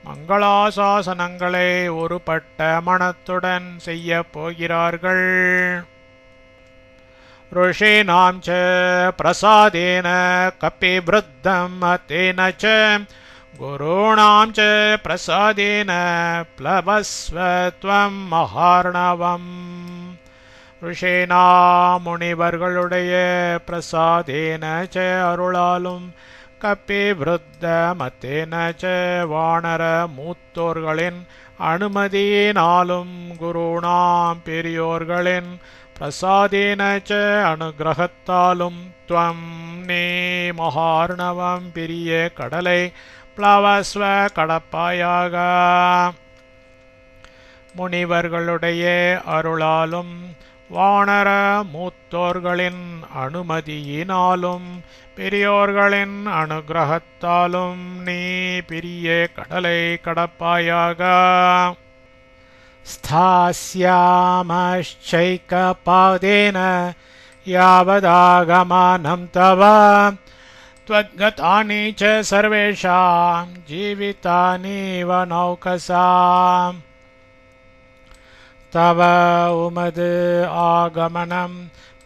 மங்களாசாசனங்களை ஒருபட்ட மனத்துடன் செய்ய போகிறார்கள். ऋषीणां च प्रसादेन कपिवृद्धं तेन च गुरूणां च प्रसादेन प्लवस्व त्वं महार्णवम्. ऋषीणा முனிவர்களுடைய பிரசாதேன ச அருளாலும் கபிவிருத்த மத்தேன ச வானர மூத்தோர்களின் அனுமதியினாலும் குருணாம் பெரியோர்களின் பிரசாதேன ச அனுகிரகத்தாலும் துவம் நீ மகார்ணவம் பெரிய கடலை பிளவஸ்வ கடப்பாயாக. முனிவர்களுடைய அருளாலும் வானர மூத்தோர்களின் அனுமதியினாலும் பெரியோர்களின் அனுகிரகத்தாலும் நீ பெரிய கடலை கடப்பாயாக. ஸ்தாஸ்யாமश्चैकपादेन यावदागमनं तव त्वद्गतानि च सर्वेषां जीवितानीव नौकसाम्. தவ உமது ஆகமனம்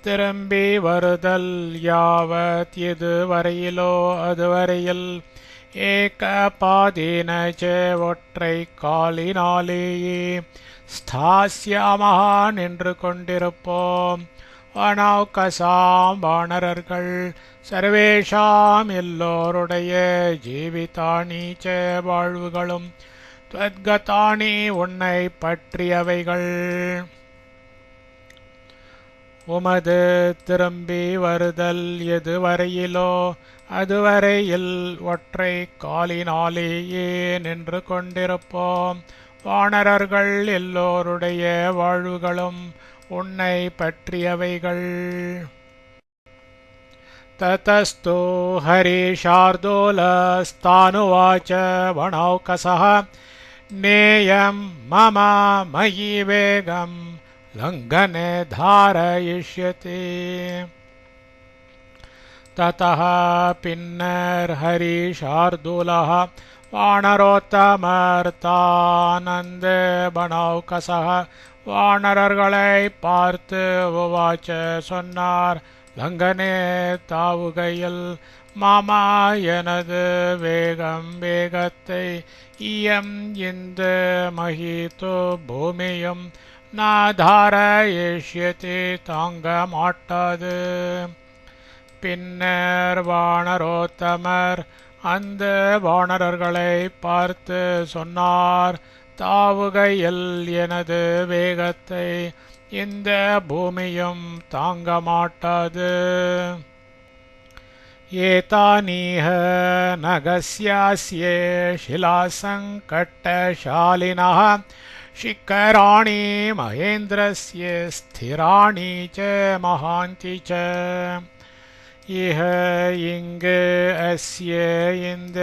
திரும்பி வருதல் யாவத் எது வரையிலோ அதுவரையில் ஏக பாதேன ச ஒற்றை காலினாலேயே ஸ்தாஸ்யாமஹா நின்று கொண்டிருப்போம். அனௌகசாம் வானரர்கள் சர்வேஷாம் எல்லோருடைய ஜீவிதானி ச வாழ்வுகளும் त्वद्गतानि உன்னை பற்றியவைகள். உமது திரும்பி வருதல் எதுவரையிலோ அதுவரையில் ஒற்றை காலினாலேயே நின்று கொண்டிருப்போம். வானரர்கள் எல்லோருடைய வாழ்வுகளும் உன்னை பற்றியவைகள். ततस्तु हरिशार्दूलस्तानुवाच वणौकसः नेयं मम मयि वेगं लङ्घने धारयिष्यति. ततः पिन्नर्हरिशार्दूलः வானரோத்தமர்த்தானந்து பணௌகசः வானரர்களை பார்த்து உவாச்ச சொன்னார். லங்கனே தாவுகையில் மாமா எனது வேகத்தை இயம் இந்த மகித்து பூமியும் நாதாரயிஷ்யதி தாங்க மாட்டாது. பின்னர் வானரோத்தமர் அந்த வானரர்களை பார்த்து சொன்னார். தாவுகையில் எனது வேகத்தை இந்த பூமியும் தாங்க மாட்டாது. ஏதானீஹ நகஸ்யாஸ்யே ஷிலாசங்கட்டசாலினः शिखराणि महेन्द्रस्य स्थिराणि च महान्ति च. इह इङ्गे अस्य इन्द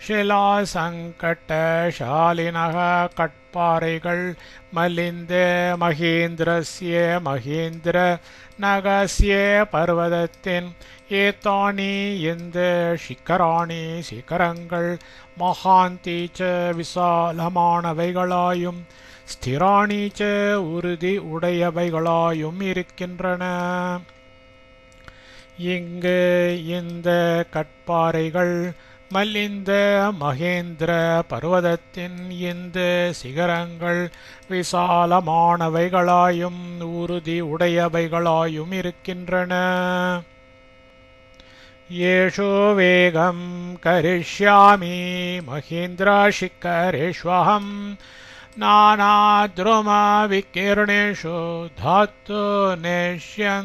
शिलासङ्कटशालिनः கட்பாறைகள் மலிந்த மகேந்திரஸ்ய மகேந்திர நகஸ்ய பர்வதத்தின் ஏதானி இந்த சிக்கராணி சிகரங்கள் மகாந்தி ச விசாலமானவைகளாயும் ஸ்திராணி ச உறுதி உடையவைகளாயும் இருக்கின்றன. இங்கு இந்த கட்பாறைகள் மலிந்த மகேந்திர பர்வதத்தின் இந்த சிகரங்கள் விசாலமானவைகளாயும் உறுதி உடையவைகளாயும் இருக்கின்றன. ஏஷு வேகம் கரிஷ்யாமி மகேந்திரசிகரேஷ்வஹம் நானாத்ரும விகீர்ணேஷு தாத்து நேஷ்யந்தசோபிஷு.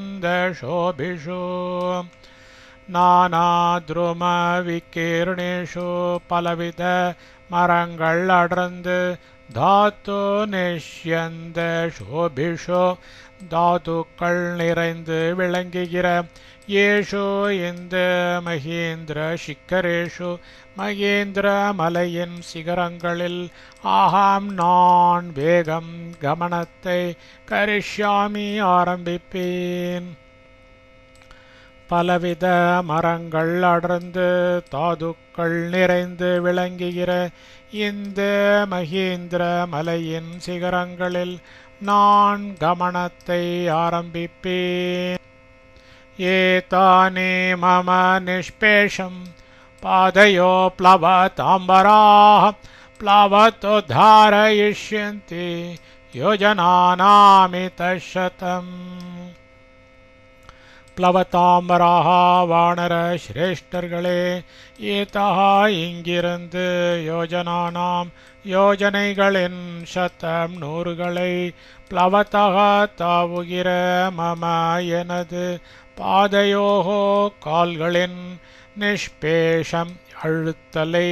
நானாத்ரும விகீர்ணேஷு பலவித மரங்கள் அடர்ந்து தாத்து நேஷ்யந்த சோபிஷு தாதுக்கள் நிறைந்து விளங்குகிற ஏஷு இந்த மகேந்திர சிக்கரேஷு மகேந்திர மலையின் சிகரங்களில் ஆஹாம் நான் வேகம் கமனத்தை கரிஷ்யாமி ஆரம்பிப்பேன். பலவித மரங்கள் அடர்ந்து தாதுக்கள் நிறைந்து விளங்குகிற இந்த மகேந்திர மலையின் சிகரங்களில் நான் கமனத்தை ஆரம்பிப்பேன். ஏதானி மம நிஷ்பேஷம் பாதயோ ப்ளவதாம்பராः ப்ளவதோத்தாரயிஷ்யந்தி யோஜனானாமிதசதம். ப்ளவதாம்பராः வானர சிரேஷ்டர்களே, ஏதா இங்கிருந்து யோஜனானாம் யோஜனைகளின் சதம் நூறுகளை ப்ளவதः தாவுகிற மம எனது பாதையோகோ கால்களின் நிஷ்பேஷம் அழுத்தலை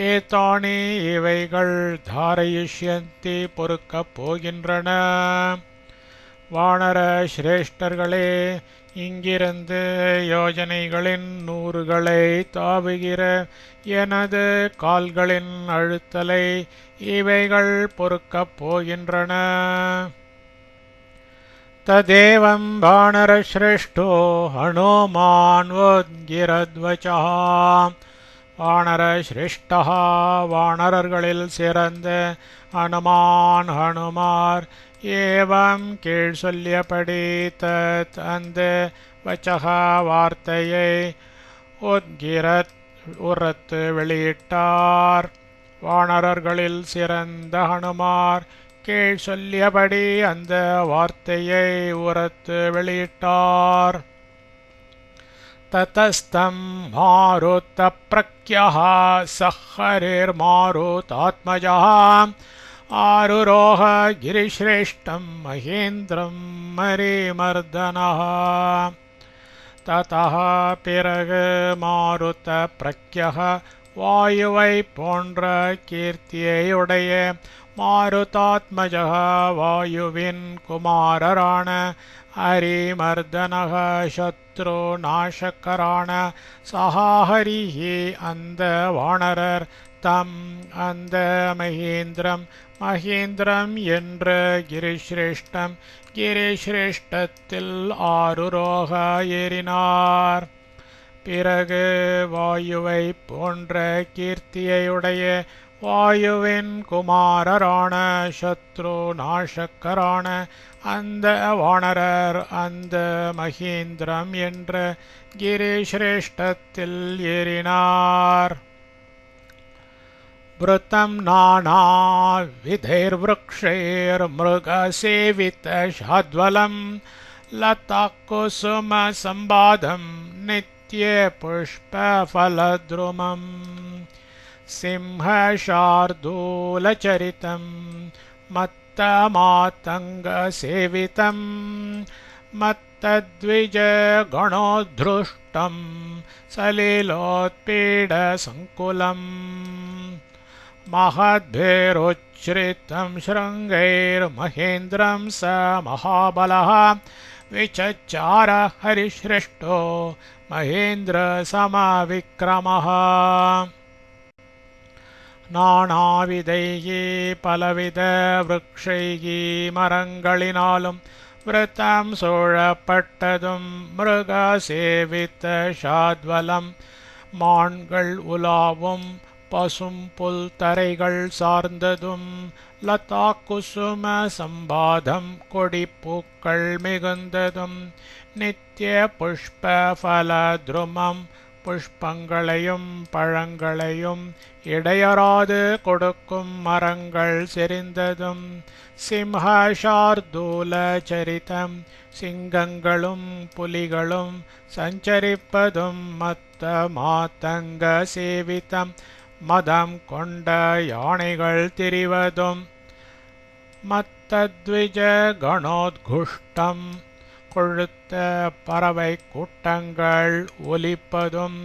ஏதானி இவைகள் தாரயிஷ்யந்தி பொறுக்கப் போகின்றன. வானர சிரேஷ்டர்களே, இங்கிருந்து யோஜனைகளின் நூறுகளை தாவுகிற எனது கால்களின் அழுத்தலை இவைகள் பொறுக்கப் போகின்றன. ததேவம் வானரஸ்ரேஷ்டோ ஹனுமான்வோத்கிரத்வசः. வானரஸ்ரேஷ்டா வானரர்களில் சிறந்த ஹனுமார் ஏவம் கீழ் சொல்லியபடி தத் அந்த வச்சக வார்த்தையை உத்கிரத் உரத்து வெளியிட்டார். வானரர்களில் சிறந்த ஹனுமார் கீழ் சொல்லியபடி அந்த வார்த்தையை உரத்து வெளியிட்டார். ததஸ்தம் மாருத பிரக்யः சஹரிர் மாருதாத்மஜः आरुरोह गिरिश्रेष्ठं महेन्द्रं मरीमर्दनः ततः பிறகு மாருத பிரக்யः வாயுவை போன்ற கீர்த்தியையுடைய மாருதாத்மஜः வாயுவின் குமாரரான ஹரிமர்தனக சத்ரு நாசக்கரான சஹாஹரிஹி அந்த வானரர் தம் அந்த மகேந்திரம் என்ற கிரிஸ்ரேஷ்டம் கிரிஸ்ரேஷ்டத்தில் ஆருரோக ஏறினார். பிறகு வாயுவை போன்ற கீர்த்தியையுடைய வாயுவின் குமாரரான சத்ரு நாசக்கரான அந்த வானரர் அந்த மகேந்திரம் என்ற கிரிஸ்ரேஷ்டத்தில் ஏறினார். வ்ருதம் நானா விதைர்வ்ருக்ஷைர்மிருகசேவிதஷாத்வலம் லதாக்குசும சம்பாதம் நித்ய புஷ்பஃலத்ருமம் சிம்ஹசார்தூலச்சரிதம் மத்தமாதங்கசேவிதம் மத்தத்விஜகணோத்ருஷ்டம் சலிலோத்பீடசங்குலம் महद्भिरुच्छ्रितं शृङ्गैर्महेन्द्रं स महाबलः विचचार हरिश्रेष्ठो महेन्द्रसमविक्रमः. நானாவிதைः பலவித விருக்ஷைः மரங்களினாலும் விருத்தம் சூழப்பட்டதும் மிருகசேவித ஷாத்வலம் மான்கள் உலாவும் பசும் புல் தரைகள் சார்ந்ததும் லதா குசும சம்பாதம் கொடிப்பூக்கள் மிகுந்ததும் நித்திய புஷ்ப ஃபலத்ருமம் புஷ்பங்களையும் பழங்களையும் இடையறாது கொடுக்கும் மரங்கள் செறிந்ததும் சிம்ஹசார்தூல சரிதம் சிங்கங்களும் புலிகளும் சஞ்சரிப்பதும் மத்த மாதங்க சேவிதம் மதம் கொண்ட யானைகள் திரிவதும் மத்தத்விஜ கணோத்குஷ்டம் கொழுத்த பறவை கூட்டங்கள் ஒலிப்பதும்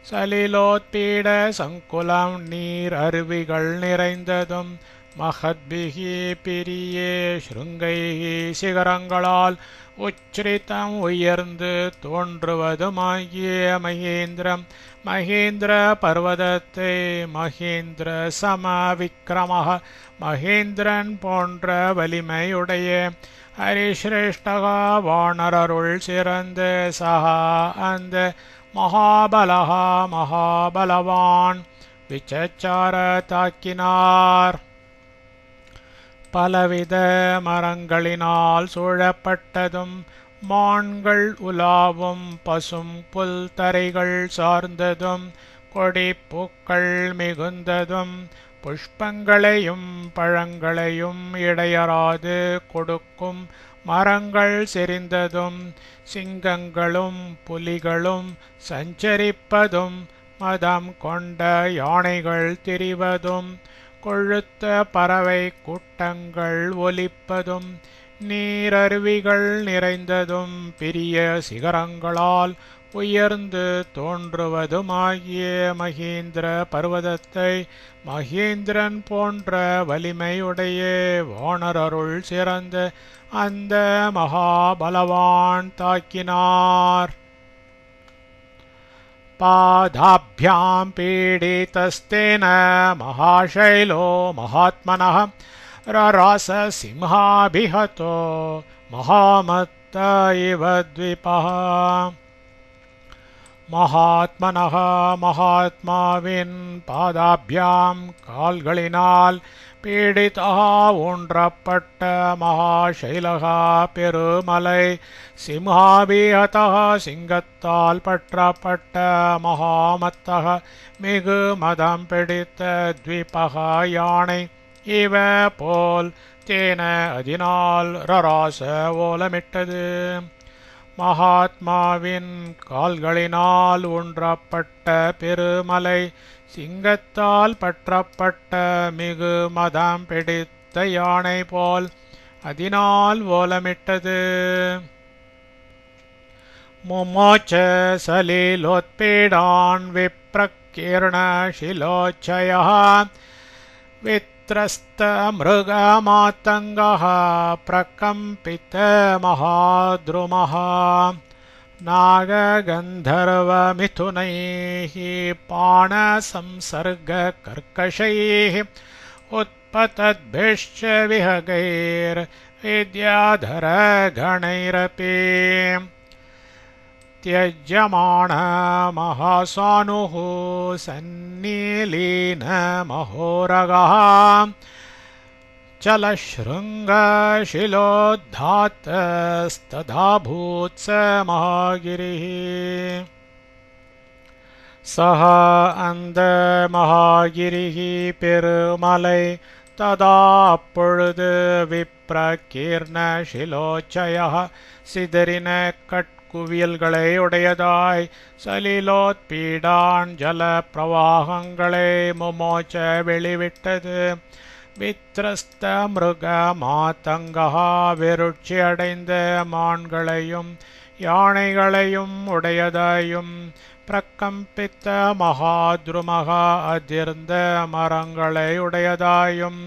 சலிலோத்பீட சங்குலம் நீர் அருவிகள் நிறைந்ததும் மகத்பிகி பிரியே ஸ்ருங்கைஹி சிகரங்களால் உச்ரிதம் உயர்ந்து தோன்றுவதுமாகிய மகேந்திர பர்வதத்தை மகேந்திர சமவிக்ரமः மகேந்திரன் போன்ற வலிமையுடைய ஹரிஸ்ரேஷ்டகா வானரருள் சிறந்த சஹா அந்த மகாபலவான் விசச்சார தாக்கினார். பலவித மரங்களினால் சூழப்பட்டதும் மான்கள் உலாவும் பசும் புல் தரைகள் சார்ந்ததும் கொடிப்பூக்கள் மிகுந்ததும் புஷ்பங்களையும் பழங்களையும் இடையறாது கொடுக்கும் மரங்கள் செறிந்ததும் சிங்கங்களும் புலிகளும் சஞ்சரிப்பதும் மதம் கொண்ட யானைகள் திரிவதும் கொழுத்த பறவை கூட்டங்கள் ஒலிப்பதும் நீரருவிகள் நிறைந்ததும் பெரிய சிகரங்களால் உயர்ந்து தோன்றுவதுமாகிய மகேந்திர பர்வதத்தை மகேந்திரன் போன்ற வலிமையுடைய வானரருள் சிறந்த அந்த மகாபலவான் தாக்கினார். பாதாभ्यां पीडितस्तेन महाशैलो महात्मनः ररास सिंहाभिहतो महामत्त इव द्विपः. மகாத்மனः மகாத்மாவின் பாதாபியாம் கால்களினால் பீடிதா ஊன்றப்பட்ட மகாசைலகா பெருமலை சிம்ஹாபிஹதா சிங்கத்தால் பற்றப்பட்ட மகாமத்தக மிகு மதம் பிடித்த த்விபகா யானை இவ போல் தேன அதனால் ரராச ஓலமிட்டது. மகாத்மாவின் கால்களினால் ஊன்றப்பட்ட பெருமலை சிங்கத்தால் பற்றப்பட்ட மிகு மதம் பிடித்த பார்த்த யானை போல் அதனால் ஓலமிட்டது. முமோச்ச சலீலோத்பீடான் விப்ரகீர்ணசிலோச்சயः வித்ரஸ்தமிருகமாத்தங்கः பிரகம்பிதமஹாத்ருமः नागगन्धर्वमिथुनैः पाणसंसर्गकर्कशैः उत्पतद्भिश्च विहगैर्विद्याधरगणैरपि त्यज्यमाणमहासानुः सन्नीलीनमहोरगः चलशृङ्गशिलोद्धातस्तदाभूत् स महागिरिः। सः அந்த மகாகிரிः பெருமலை ததா அப்பொழுது விப்ரகீர்ணசிலோச்சயः சிதறின கட்குவியல்களை உடையதாய் சலிலோத்பீடான் ஜல பிரவாகங்களை முமோச்ச வெளிவிட்டது. வித்ரஸ்த மிருக மாதங்கா வெருட்சி அடைந்த மான்களையும் யானைகளையும் உடையதாயும் பிரகம்பித்த மகாத்ருமகா அதிர்ந்த மரங்களை உடையதாயும்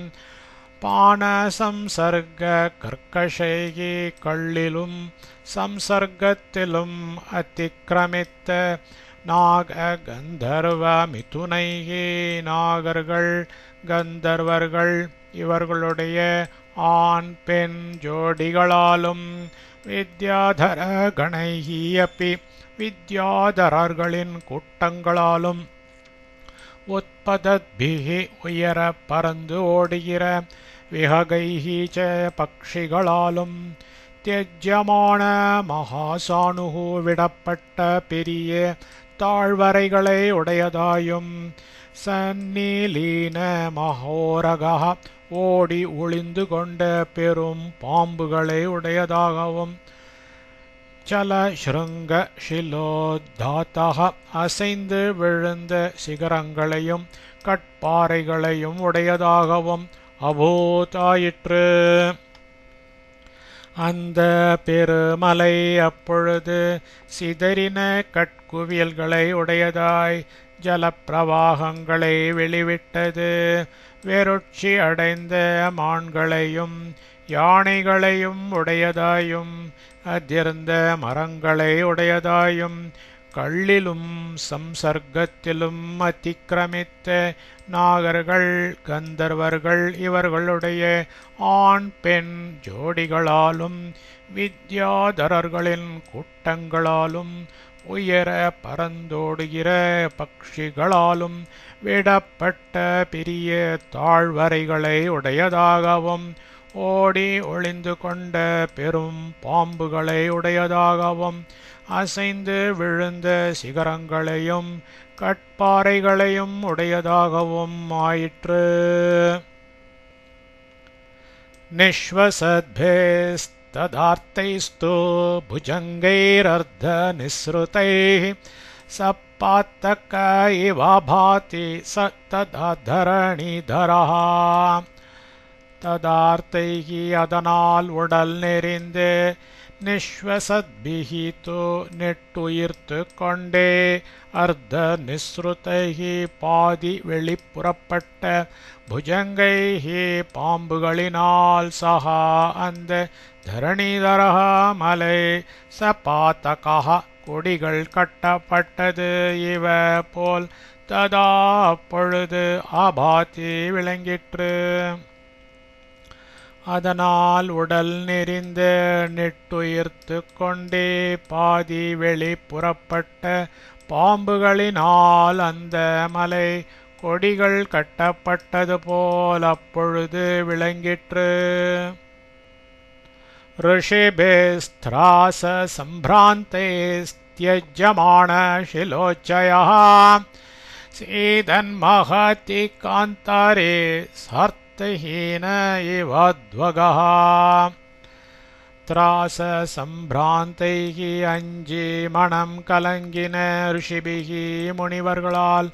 பான சம்சர்க கர்க்கஷைகி கள்ளிலும் சம்சர்க்கத்திலும் அதிக்கிரமித்த நாக கந்தர்வ மிதுனைகி நாகர்கள் கந்தர்வர்கள் இவர்களுடைய ஆண் பெண் ஜோடிகளாலும் வித்யாதர கணைஹி அப்பி வித்யாதரர்களின் கூட்டங்களாலும் உத்பதத்பிஹி உயர பறந்து ஓடுகிற விஹகைஹி ச பக்ஷிகளாலும் தியஜ்யமான மகாசானுகு விடப்பட்ட பெரிய தாழ்வரைகளை உடையதாயும் சந்நீலீன மகோரகா ஓடி ஒளிந்து கொண்ட பெரும் பாம்புகளை உடையதாகவும் சலஸ்ருங்க ஷிலோத்தாத்தக அசைந்து விழுந்த சிகரங்களையும் கட்பாறைகளையும் உடையதாகவும் அபூதாயிற்று. அந்த பெருமலை அப்பொழுது சிதறின கட்குவியல்களை உடையதாய் ஜலப்பிரவாகங்களை வெளிவிட்டது. வெருட்சி அடைந்த மான்களையும் யானைகளையும் உடையதாயும் அதிர்ந்த மரங்களை உடையதாயும் கள்ளிலும் சம்சர்க்கத்திலும் அதிக்கிரமித்த நாகர்கள் கந்தர்வர்கள் இவர்களுடைய ஆண் பெண் ஜோடிகளாலும் வித்யாதரர்களின் கூட்டங்களாலும் உயர பறந்தோடுகிற பக்ஷிகளாலும் விடப்பட்ட பெரிய தாழ்வரைகளை உடையதாகவும் ஓடி ஒளிந்து கொண்ட பெரும் பாம்புகளை உடையதாகவும் அசைந்து விழுந்த சிகரங்களையும் கட்பாறைகளையும் உடையதாகவும் ஆயிற்று. நிஸ்வசத்பேஸ்ததார்த்தைஸ்து புஜங்கைரர்த்த நிஸ்ருதைः சப்பாத்தக இவ பாதி சத்ததா தரணிதரः. ததார்த்தைகி அதனால் உடல் நெறிந்து நிஸ்வசத்பிஹிது நெட்டுயிர்த்து கொண்டே அர்த்த நிஸ்ருதைகி பாதி வெளிப்புறப்பட்ட புஜங்கைஹி பாம்புகளினால் சகா அந்த தரணிதரஹ மலை சபாத்தகா கொடிகள் கட்டப்பட்டது இவ போல் ததா அப்பொழுது ஆபாத்தி விளங்கிற்று. அதனால் உடல் நெறிந்த நெட்டுயிர்த்து கொண்டே பாதி வெளி புறப்பட்ட பாம்புகளினால் அந்த மலை கொடிகள் கட்டப்பட்டது போல் அப்பொழுது விளங்கிற்று. ऋषिभिस्त्रास सम्भ्रान्तैस्त्यज्यमाण शिलोच्चयः सीदन्महति कान्तारे सार्थहीन इव ध्वगः. त्रास सम्भ्रान्तैः அஞ்சி மனம் கலங்கின ரிஷிபிகி முனிவர்களால்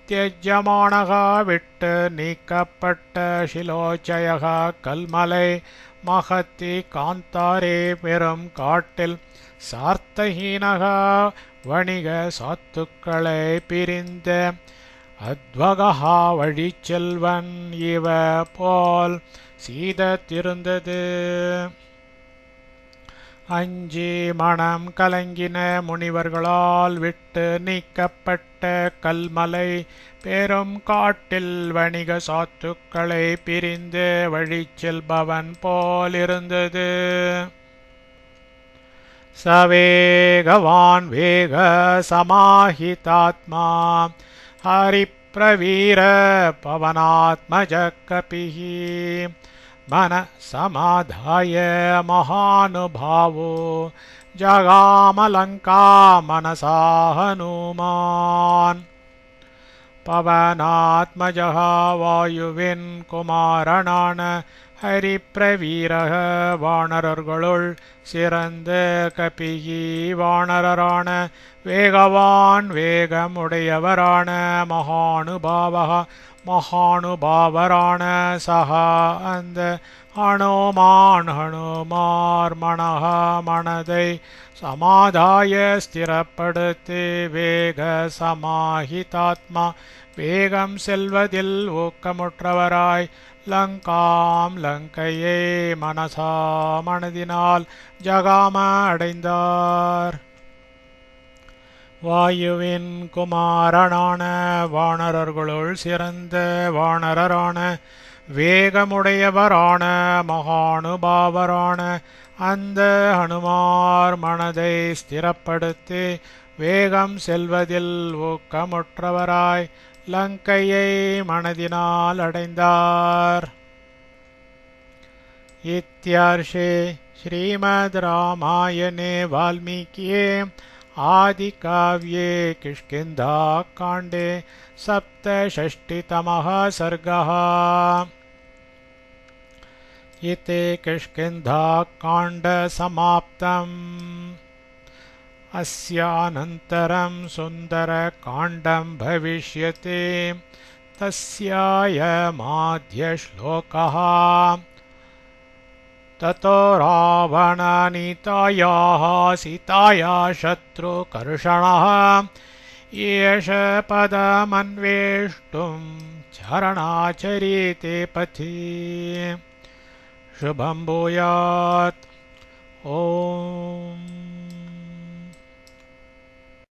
பரித்யஜ்யமானக விட்டு நீக்கப்பட்ட சிலோச்சயக கல்மலை மகத்தி காந்தாரே பெரும் காட்டில் சார்த்தஹீனக வணிக சாத்துக்களை பிரிந்த அத்வகா வழிச்செல்வன் இவ போல் சீதத்திருந்தது. அஞ்சி மனம் கலங்கின முனிவர்களால் விட்டு நீக்கப்பட்ட கல்மலை பெரும் காட்டில் வணிக சாத்துக்களை பிரிந்து வழிச்செல்பவன் போலிருந்தது. சவேகவான் வேக சமாஹிதாத்மா ஹரிப்ரவீர பவனாத்மஜ கபிஹி मन समाधाय महानुभावो जगामलंका मनसा हनुमान् पवनात्मजः वायुविन कुमारनान हरिप्रवीरः वानरர்களுள் சிறந்த கபிகி வானரரான வேகவான் வேகமுடையவரான மகானுபாவः மகானுபாவரான சஹா அந்த ஹனுமார் மனதை சமாதாய ஸ்திரப்படுத்தி வேக சமாஹிதாத்மா வேகம் செல்வதில் ஊக்கமுற்றவராய் லங்கையை மனதினால் ஜகாம அடைந்தார். வாயுவின் குமாரனான வானரர்களுள் சிறந்த வானரரான வேகமுடையவரான மகானுபாவரான அந்த ஹனுமார் மனதை ஸ்திரப்படுத்தி வேகம் செல்வதில் ஊக்கமுற்றவராய் லங்கையை மனதினால் அடைந்தார். இத்யர்ஷே ஸ்ரீமத் ராமாயணே வால்மீகியே आदिकाव्ये किष्किन्धाकाण्डे सप्तषष्टितमः सर्गः। इति किष्किन्धाकाण्डसमाप्तम्। अस्यानन्तरं सुन्दरकाण्डं भविष्यति। तस्यायमाद्यश्लोकः। ततो रावणनीतायाः सीताया शत्रुकर्षणः एष पदमन्वेष्टुं चरणाचरीते पथि। शुभं भूयात्।